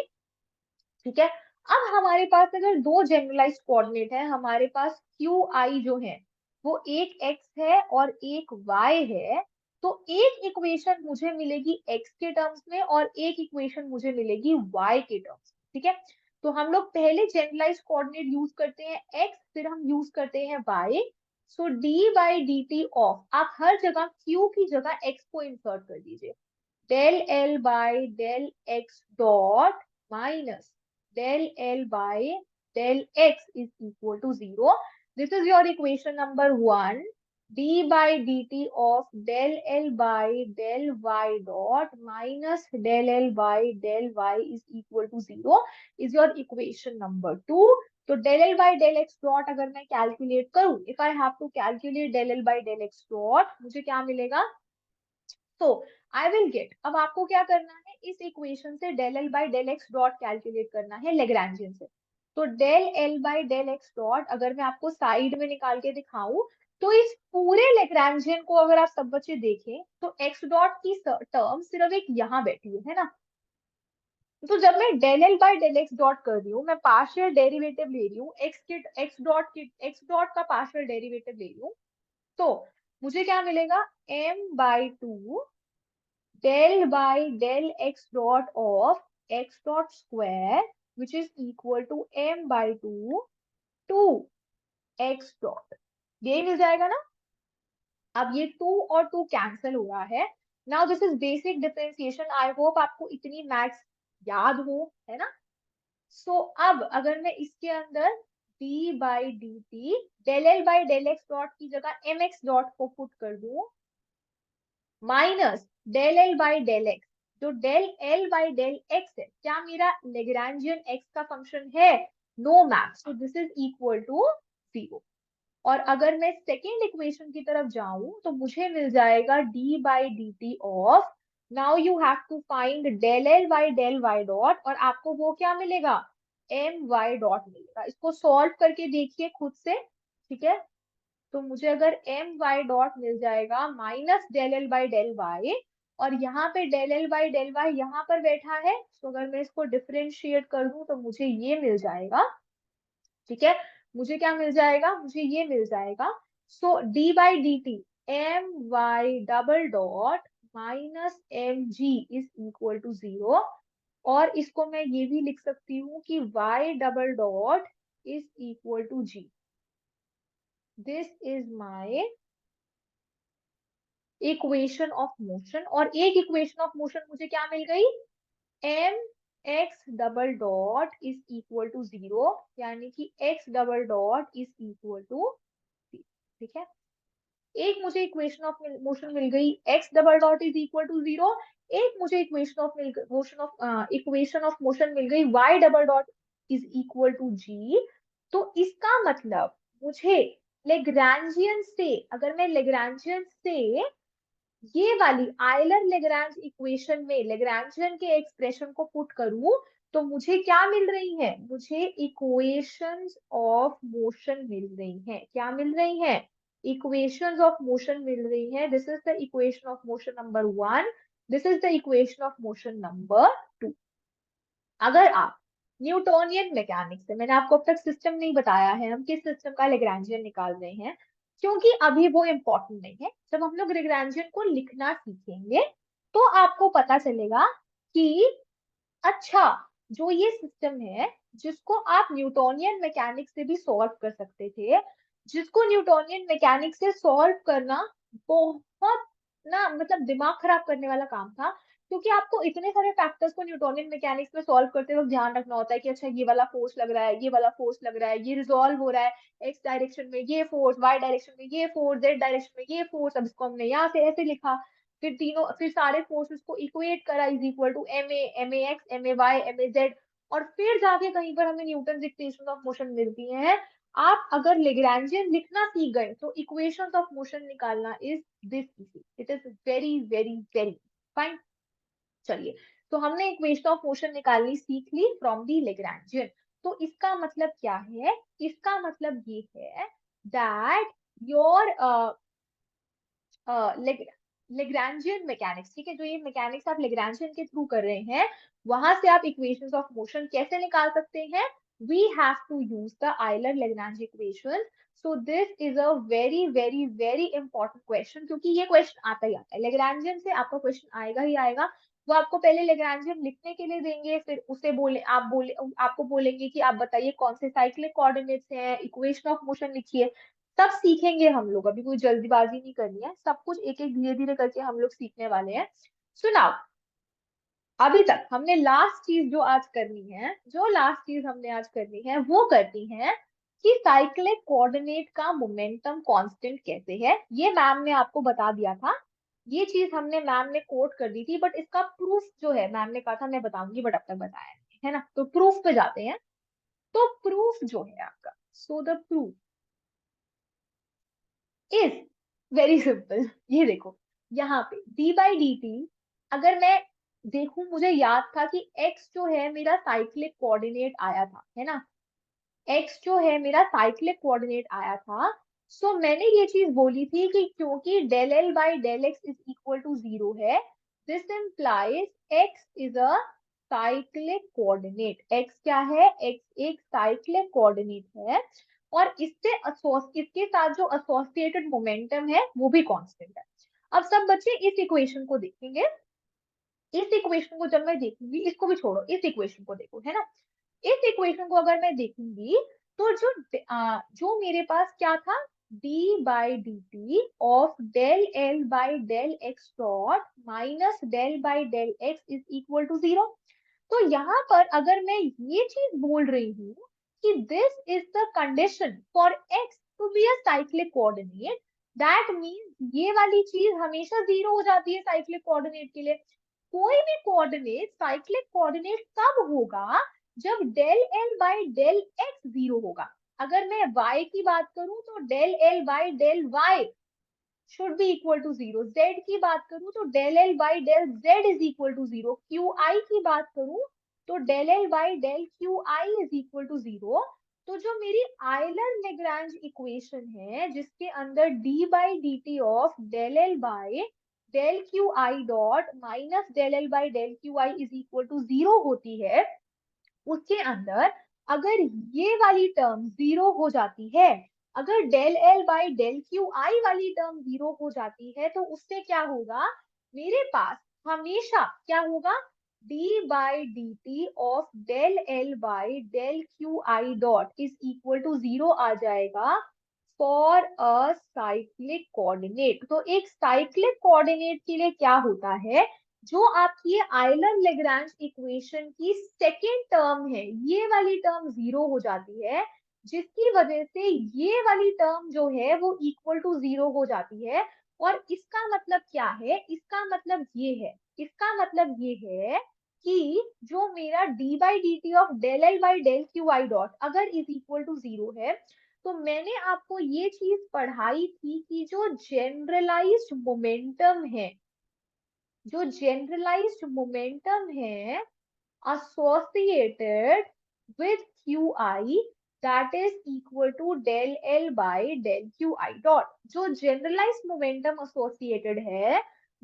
ठीक है, अब हमारे पास अगर दो जनरलाइज्ड कोऑर्डिनेट है, हमारे पास क्यू आई जो है वो एक एक्स है और एक वाई है, तो एक इक्वेशन मुझे मिलेगी एक्स के टर्म्स में और एक इक्वेशन मुझे मिलेगी वाई के टर्म्स। ठीक है, तो हम लोग पहले जनरलाइज्ड कोऑर्डिनेट यूज करते हैं एक्स, फिर हम यूज करते हैं y. So D by D T of, आप हर जगह क्यू की जगह एक्स को इंसर्ट कर दीजिए, del L by del x dot minus del L by del x is equal to 0. This is your equation number 1. D by dt of del L by del y dot minus del L by del y is equal to 0 is your equation number 2. तो del L by del x dot अगर मैं calculate करूं, if I have to calculate del L by del x dot, मुझे क्या मिलेगा? तो आई will gate, अब आपको क्या करना है, इस इक्वेशन से del L by del x dot calculate करना है लेग्रांजियन से। तो del L by del x dot अगर मैं आपको साइड में निकाल के दिखाऊं, तो इस पूरे लेग्रांजियन को अगर आप सब बच्चे देखें तो एक्स डॉट की टर्म सिर्फ एक यहाँ बैठी है ना। तो जब मैं del L by del x dot कर रही हूँ, मैं पार्शियल डेरिवेटिव ले रही हूँ, एक्स डॉट का पार्शियल डेरिवेटिव ले रही हूँ, तो मुझे क्या मिलेगा, m by two del by del x dot of x dot square which is equal to m by 2 to x dot, ये मिल जाएगा ना। अब ये 2 और 2 कैंसिल हो रहा है। Now this is basic differentiation, I hope आपको इतनी मैथ्स याद हो, है ना। सो अब अगर मैं इसके अंदर d by D T del L by del x dot की जगह एम एक्स डॉट को पुट कर दूं, minus del L by del X, जो del L by del x है क्या मेरा लेग्रांजियन एक्स का फंक्शन है? No ma'am, so this is equal to 0। और अगर मैं सेकेंड इक्वेशन की तरफ जाऊं तो मुझे मिल जाएगा d by D T of, now you have to find del L by del y dot, और आपको वो क्या मिलेगा, एम वाई डॉट मिलेगा। इसको सॉल्व करके देखिए खुद से। ठीक है, तो मुझे अगर एम वाई डॉट मिल जाएगा minus del L by del y, और यहाँ पे del L by del y यहाँ पर बैठा है, तो अगर मैं इसको डिफरेंशिएट कर दूं तो मुझे ये मिल जाएगा। ठीक है, मुझे क्या मिल जाएगा, मुझे ये मिल जाएगा। So D by D T M Y double dot minus M G is equal to 0, और इसको मैं ये भी लिख सकती हूँ कि y double dot is equal to g. This is my equation of motion, और एक इक्वेशन ऑफ मोशन मुझे क्या मिल गई, m x double dot is equal to 0, यानी कि x double dot is equal to. ठीक है, एक मुझे इक्वेशन ऑफ मोशन मिल गई, x double dot is equal to 0। एक मुझे इक्वेशन ऑफ मोशन मिल गई, y double dot is equal to जी। तो इसका मतलब मुझे लेग्रांजियन से, अगर मैं लेग्रांजियन से ये वाली आयलर लेग्रांज इक्वेशन में लेग्रांजियन के एक्सप्रेशन को पुट करूं, तो मुझे क्या मिल रही है, मुझे इक्वेशंस ऑफ मोशन मिल रही हैं। क्या मिल रही हैं, इक्वेशंस ऑफ मोशन मिल रही हैं। This is the equation of motion number 1, this is the equation of motion number 2। अगर आप न्यूटोनियन मैकेनिक्स से, मैंने आपको अब तक सिस्टम नहीं बताया है, हम किस सिस्टम का लेग्रांजियन निकाल रहे हैं, क्योंकि अभी वो इम्पोर्टेंट नहीं है। जब हम लोग लेग्रांजियन को लिखना सीखेंगे तो आपको पता चलेगा कि अच्छा, जो ये सिस्टम है जिसको आप न्यूटोनियन मैकेनिक्स से भी सॉल्व कर सकते थे, जिसको न्यूटोनियन मैकेनिक्स से सॉल्व करना बहुत ना मतलब दिमाग खराब करने वाला काम था, क्योंकि आपको इतने सारे फैक्टर्स को न्यूटोनियन मैकेनिक्स में सॉल्व करते वक्त ध्यान रखना होता है कि अच्छा ये वाला फोर्स लग रहा है, ये वाला फोर्स लग रहा है, ये रिजॉल्व हो रहा है, एक्स डायरेक्शन में ये फोर्स, वाई डायरेक्शन में ये फोर्स, जेड डायरेक्शन में ये फोर्स। अब इसको हमने यहाँ से ऐसे लिखा, फिर सारे फोर्सेस को इक्वेट करा, is equal to m a x, m a y, m a z, और फिर जाके कहीं पर हमें न्यूटन इक्वेशन ऑफ मोशन मिलती हैं। आप अगर लेग्रांजियन लिखना सीख गए तो इक्वेशंस ऑफ मोशन निकालना is this easy, it is very very very fine. चलिए, तो हमने इक्वेशन ऑफ मोशन निकालनी सीख ली फ्रॉम दी लेग्रांजियन। तो इसका मतलब क्या है, इसका मतलब ये है दैट योर लेग्रांजियन मैकेनिक्स, ठीक है, जो ये मैकेनिक्स आप लेग्रांजियन के थ्रू कर रहे हैं, वहां से आप इक्वेशंस ऑफ मोशन कैसे निकाल सकते हैं? We have to use the Euler Lagrange equation. So this is a very very very important question, क्योंकि ये क्वेश्चन आता ही आता है लेग्रांजियन से, आपका क्वेश्चन आएगा ही आएगा। वो आपको पहले लेग्रांजियन लिखने के लिए देंगे, फिर उसे बोले आपको बोलेंगे कि आप बताइए कौन से साइक्लिक कोऑर्डिनेट्स हैं, इक्वेशन ऑफ मोशन लिखिए। सब सीखेंगे हम लोग, अभी कोई जल्दीबाजी नहीं करनी है, सब कुछ एक एक धीरे धीरे करके हम लोग सीखने वाले हैं। सुनाओ, अभी तक हमने लास्ट चीज जो आज करनी है, जो लास्ट चीज हमने आज करनी है वो करनी है कि साइक्लिक कोऑर्डिनेट का मोमेंटम कांस्टेंट कैसे है। ये मैम ने आपको बता दिया था, ये चीज हमने मैम ने कोट कर दी थी, बट इसका प्रूफ जो है मैम ने कहा था मैं बताऊंगी, बट अब तक बताया नहीं है ना। तो प्रूफ पे जाते हैं। तो प्रूफ जो है आपका, so the proof is very simple. ये देखो, यहाँ पे डी बाई डी टी, अगर मैं देखूं, मुझे याद था कि x जो है मेरा साइक्लिक कोऑर्डिनेट आया था, है ना, x जो है मेरा साइक्लिक कोऑर्डिनेट आया था। सो मैंने ये चीज बोली थी कि क्योंकि del L by del x is equal to zero है, this implies x is a cyclic coordinate. x क्या है? x एक साइक्लिक कोऑर्डिनेट है, और इसके साथ जो एसोसिएटेड मोमेंटम है वो भी कांस्टेंट है। अब सब बच्चे इस इक्वेशन को देखेंगे, इस इक्वेशन को जब मैं देखूंगी, इसको भी छोड़ो, इस इक्वेशन को देखो, है ना, इस इक्वेशन को अगर मैं देखूंगी, तो जो मेरे पास क्या था, d by D T of del L by del x dot minus del by del x is equal to zero. तो यहाँ पर अगर मैं ये चीज बोल रही हूँ कि this is the condition for x to be a cyclic coordinate, that means ये वाली चीज हमेशा जीरो हो जाती है साइक्लिक कोऑर्डिनेट के लिए। कोई भी कोऑर्डिनेट साइक्लिक कोऑर्डिनेट कब होगा? जब del L by del X zero होगा। अगर मैं y की बात करूं तो del L by del y should be equal to zero. Z की बात करूं तो del L by del Z is equal to zero. Q I की बात करूं तो del L by del Q I is equal to zero. तो जो मेरी आयलर लेग्रांज इक्वेशन है, जिसके अंदर d by D T of del L by del Q I dot minus del L by del Q I is equal to zero होती है, उसके अंदर अगर ये वाली टर्म जीरो हो जाती है, अगर del L by del Q I वाली टर्म जीरो हो जाती है, तो उससे क्या होगा, मेरे पास हमेशा क्या होगा, d by D T of del L by del Q I dot is equal to zero आ जाएगा फॉर अ साइक्लिक कोऑर्डिनेट। तो एक साइक्लिक कोऑर्डिनेट के लिए क्या होता है, जो आपकी ये आयलर लेग्रांज इक्वेशन की सेकेंड टर्म है, ये वाली टर्म जीरो हो जाती है, जिसकी वजह से ये वाली टर्म जो है वो इक्वल टू जीरो हो जाती है। और इसका मतलब क्या है? इसका मतलब ये है, इसका मतलब ये है कि जो मेरा d by D T of del L by del Q I dot अगर इज इक्वल टू जीरो है, तो मैंने आपको ये चीज पढ़ाई थी कि जो जनरलाइज्ड मोमेंटम है, जो जनरलाइज्ड मोमेंटम है associated with qi, that is equal to del L by del qi dot। जो generalized momentum associated है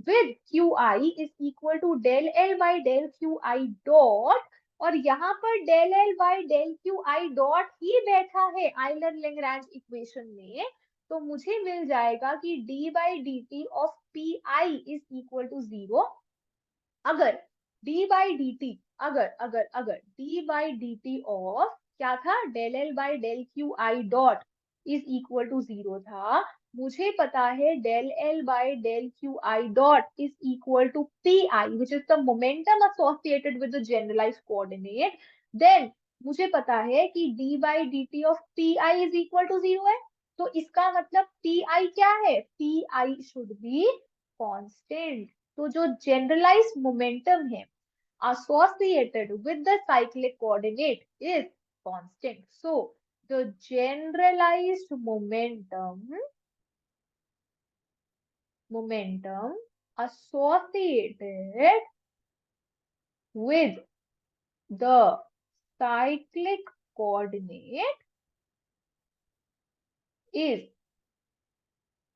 with qi is equal to del L by del qi dot, और यहाँ पर del L by del qi dot ही बैठा है Euler Lagrange equation में, तो मुझे मिल जाएगा कि d by dt of pi is equal to zero. अगर d बाई डी टी, अगर अगर अगर d by D T of क्या था, del L by del Q I dot is equal to zero था, मुझे पता है del L by del Q I dot is equal to P I which is the momentum associated with the generalized coordinate, then मुझे पता है कि d by D T of P I is equal to zero है। तो इसका मतलब P I क्या है? P I should be constant. तो जो जनरलाइज्ड मोमेंटम है associated with the cyclic coordinate is constant. So the generalized momentum associated with the cyclic coordinate is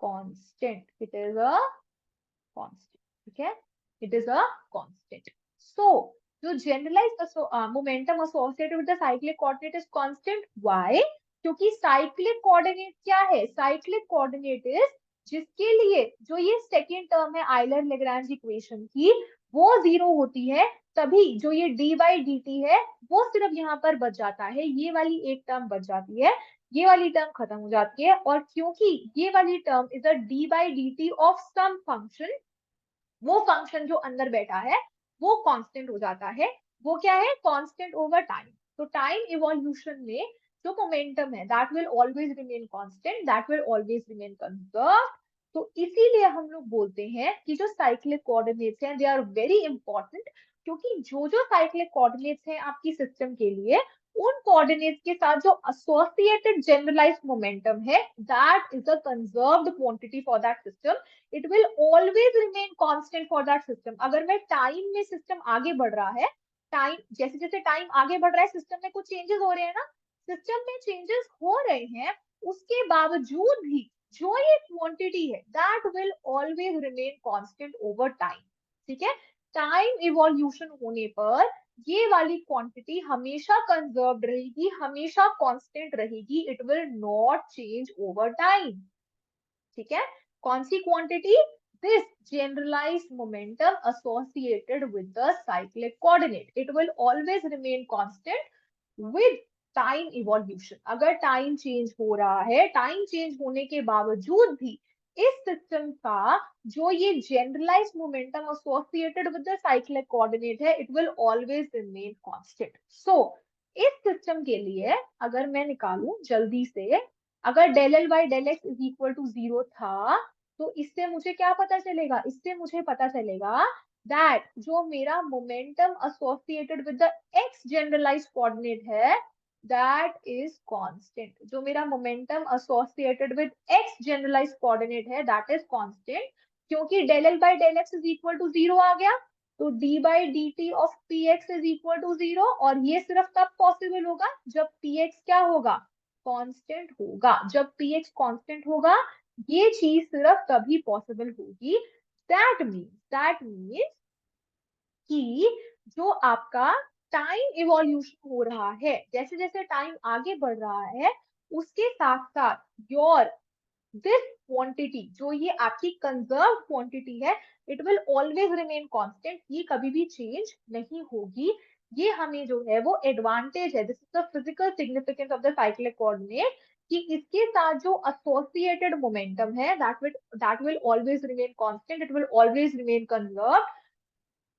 constant. It is a constant, ठीक है, it is a constant. So जो generalize momentum associated with the cyclic coordinate is constant, why? क्योंकि cyclic coordinate क्या है? Cyclic coordinate is जिसके लिए जो ये सेकेंड टर्म है आइलर लेग्रांज इक्वेशन की, वो जीरो होती है, तभी जो ये डी बाई डी टी है वो सिर्फ यहाँ पर बच जाता है, ये वाली एक टर्म बच जाती है, ये वाली टर्म खत्म हो जाती है। और क्योंकि ये वाली term is a D by D T of some function, वो फंक्शन जो अंदर बैठा है वो कांस्टेंट हो जाता है। वो क्या है? Constant over time. तो टाइम इवोल्यूशन में जो मोमेंटम है that will always remain constant, that will always remain conserve. तो इसीलिए हम लोग बोलते हैं कि जो साइक्लिक कोऑर्डिनेट्स हैं दे आर वेरी इंपॉर्टेंट, क्योंकि जो जो साइक्लिक कोऑर्डिनेट्स हैं आपकी सिस्टम के लिए, उन कोऑर्डिनेट्स के साथ जो एसोसिएटेड जनरलाइज्ड मोमेंटम है that is a conserved quantity for that system, it will always remain constant for that system. अगर मैं टाइम में सिस्टम आगे बढ़ रहा है, टाइम जैसे जैसे टाइम आगे बढ़ रहा है सिस्टम में कुछ चेंजेस हो रहे हैं ना, सिस्टम में चेंजेस हो रहे हैं, उसके बावजूद भी जो ये क्वांटिटी है that will always remain constant over time, ठीक है। टाइम इवोल्यूशन होने पर ये वाली क्वांटिटी हमेशा कंजर्व्ड रहेगी, हमेशा कांस्टेंट रहेगी, it will not change over time, ठीक है। कौन सी quantity? This generalized momentum associated with the cyclic coordinate, it will always remain constant with time evolution। अगर टाइम चेंज हो रहा है, टाइम चेंज होने के बावजूद भी इस सिस्टम का जो ये generalised momentum associated with the cyclic coordinate है, it will always remain constant. So इस सिस्टम के लिए अगर मैं निकालूं जल्दी से, अगर del L by del x is equal to zero था, तो इससे मुझे क्या पता चलेगा? इससे मुझे पता चलेगा दैट जो मेरा momentum associated with the X generalised coordinate है दैट इज कांस्टेंट। जो मेरा momentum associated with X generalised coordinate है दैट इज कांस्टेंट, क्योंकि del L by del x is equal to zero आ गया, तो D by D T of P X is equal to zero. और ये सिर्फ तब पॉसिबल होगा जब पी एक्स क्या होगा? कांस्टेंट होगा। जब px कांस्टेंट होगा ये चीज सिर्फ तभी पॉसिबल होगी। दैट मीन्स कि जो आपका टाइम इवोल्यूशन हो रहा है, जैसे जैसे टाइम आगे बढ़ रहा है, उसके साथ साथ योर दिस क्वांटिटी, जो ये आपकी कंजर्व क्वांटिटी है, it will always remain constant, ये कभी भी चेंज नहीं होगी। ये हमें जो है वो एडवांटेज है, this is the physical significance of the cyclic coordinate, कि इसके साथ जो एसोसिएटेड मोमेंटम है that will always remain constant, it will always remain conserve,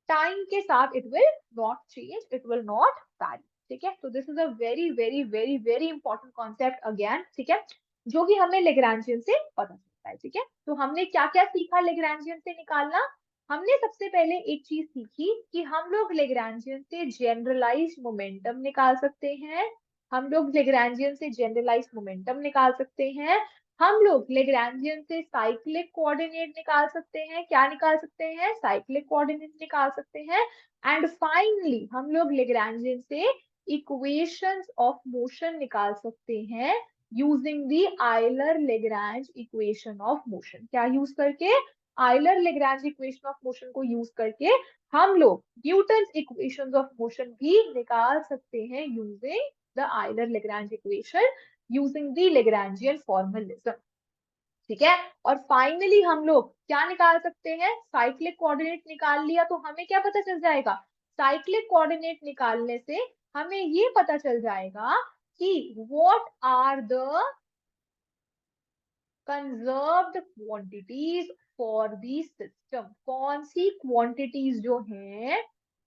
time के साथ it will not change, it will not vary, ठीक है। तो this is a very very very very important concept again, ठीक है, जो कि हमें लेग्रांजियन से पता चलता है, ठीक है। तो हमने क्या क्या सीखा लेग्रांजियन से निकालना? हमने सबसे पहले एक चीज सीखी कि हम लोग लेग्रांजियन से जनरलाइज्ड मोमेंटम निकाल सकते हैं, हम लोग लेग्रांजियन से जनरलाइज्ड मोमेंटम निकाल सकते हैं, हम लोग लेग्रांजियन से साइक्लिक कोऑर्डिनेट निकाल सकते हैं। क्या निकाल सकते हैं? साइक्लिक कोऑर्डिनेट निकाल सकते हैं। एंड फाइनली हम लोग लेग्रांजियन से इक्वेशंस ऑफ मोशन निकाल सकते हैं using the Euler Lagrange equation of motion. क्या यूज करके? Euler Lagrange equation of motion को यूज करके हम लोग न्यूटन इक्वेशंस ऑफ मोशन भी निकाल सकते हैं using the Euler Lagrange equation, using the Lagrangian formalism, ठीक है। और फाइनली हम लोग क्या निकाल सकते हैं? साइक्लिक कोऑर्डिनेट निकाल लिया तो हमें क्या पता चल जाएगा? साइक्लिक कोऑर्डिनेट निकालने से हमें ये पता चल जाएगा कि what are the conserved quantities for the system. कौन सी क्वांटिटीज जो हैं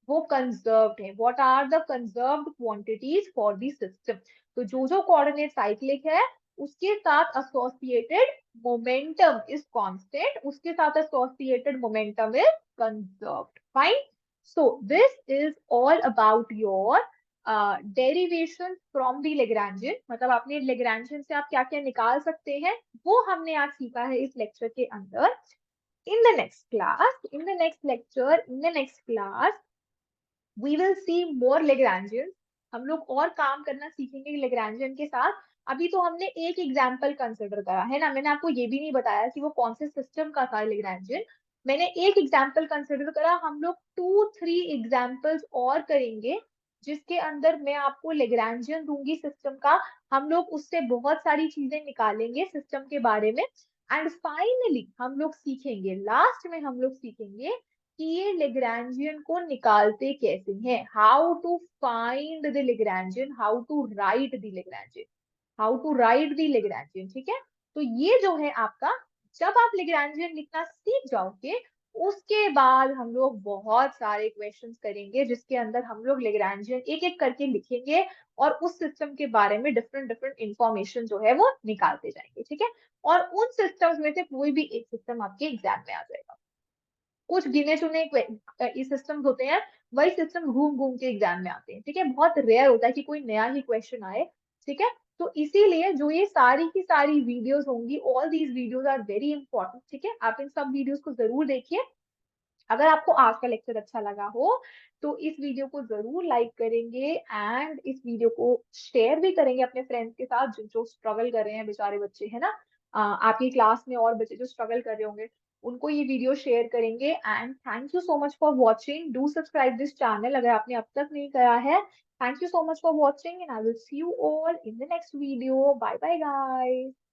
वो कंजर्व्ड है, what are the conserved quantities for the system. तो जो जो कोऑर्डिनेट साइक्लिक है उसके साथ एसोसिएटेड मोमेंटम इज कांस्टेंट, उसके साथ associated momentum is conserved, fine. So this is all about your derivation from the Lagrangian, मतलब आपने लेग्रांजियन से आप क्या क्या निकाल सकते हैं वो हमने आज सीखा है इस लेक्चर के अंदर। in the next class, in the next lecture, in the next class, we will see more Lagrangians। हम लोग और काम करना सीखेंगे लेग्रांजियन के साथ। अभी तो हमने एक एग्जाम्पल कंसिडर करा है ना, मैंने आपको ये भी नहीं बताया कि वो कौन से सिस्टम का था लेग्रांजियन। मैंने एक एग्जाम्पल कंसिडर करा, हम लोग 2-3 एग्जाम्पल्स और करेंगे जिसके अंदर मैं आपको लेग्रांजियन दूंगी सिस्टम का। हम लोग उससे बहुत सारी चीजें निकालेंगे सिस्टम के बारे में, एंड फाइनली हम लोग सीखेंगे, लास्ट में हम लोग सीखेंगे कि ये लेग्रांजियन को निकालते कैसे हैं, how to find the Lagrangian, how to write the Lagrangian, how to write the Lagrangian. ठीक है, तो ये जो है आपका, जब आप लेग्रांजियन लिखना सीख जाओगे उसके बाद हम लोग बहुत सारे क्वेश्चंस करेंगे जिसके अंदर हम लोग लेग्रांजियन एक एक करके लिखेंगे और उस सिस्टम के बारे में डिफरेंट डिफरेंट इंफॉर्मेशन जो है वो निकालते जाएंगे। ठीक है, और उन सिस्टम्स में से कोई भी एक सिस्टम आपके एग्जाम में आ जाएगा। कुछ गिने चुने सिस्टम्स होते हैं, वही सिस्टम घूम घूम के एग्जाम में आते हैं। ठीक है, बहुत रेयर होता है कि कोई नया ही क्वेश्चन आए। ठीक है, तो इसीलिए जो ये सारी की सारी वीडियोस होंगी, all these videos are very important. ठीक है, आप इन सब वीडियोस को जरूर देखिए। अगर आपको आज का लेक्चर अच्छा लगा हो तो इस वीडियो को जरूर लाइक करेंगे एंड इस वीडियो को शेयर भी करेंगे अपने फ्रेंड्स के साथ जो स्ट्रगल कर रहे हैं, बेचारे बच्चे है ना, आपकी क्लास में और बच्चे जो स्ट्रगल कर रहे होंगे उनको ये वीडियो शेयर करेंगे। And thank you so much for watching, do subscribe this channel अगर आपने अब तक नहीं करा है। Thank you so much for watching and I will see you all in the next video. Bye bye guys.